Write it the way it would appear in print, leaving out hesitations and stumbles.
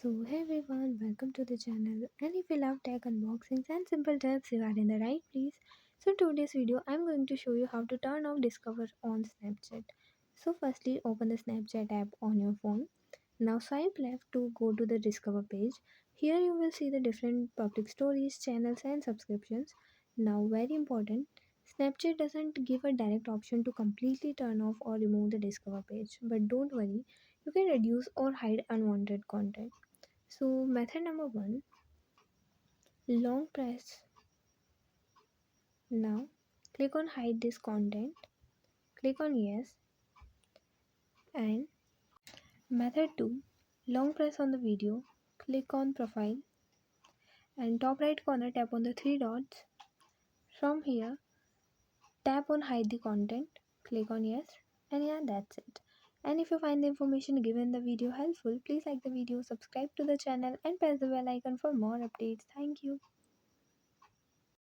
Hey everyone, welcome to the channel. And if you love tech unboxings and simple tips, you are in the right place. So, in today's video, I'm going to show you how to turn off Discover on Snapchat. So, firstly, open the Snapchat app on your phone. Now, swipe left to go to the Discover page. Here, you will see the different public stories, channels, and subscriptions. Now, very important, Snapchat doesn't give a direct option to completely turn off or remove the Discover page. But don't worry, you can reduce or hide unwanted content. So method number one, long press. Now click on hide this content, click on yes, and method two, long press on the video, click on profile, and top right corner tap on the three dots. From here tap on hide the content, click on yes, and yeah, that's it. And if you find the information given in the video helpful, please like the video, subscribe to the channel, and press the bell icon for more updates. Thank you.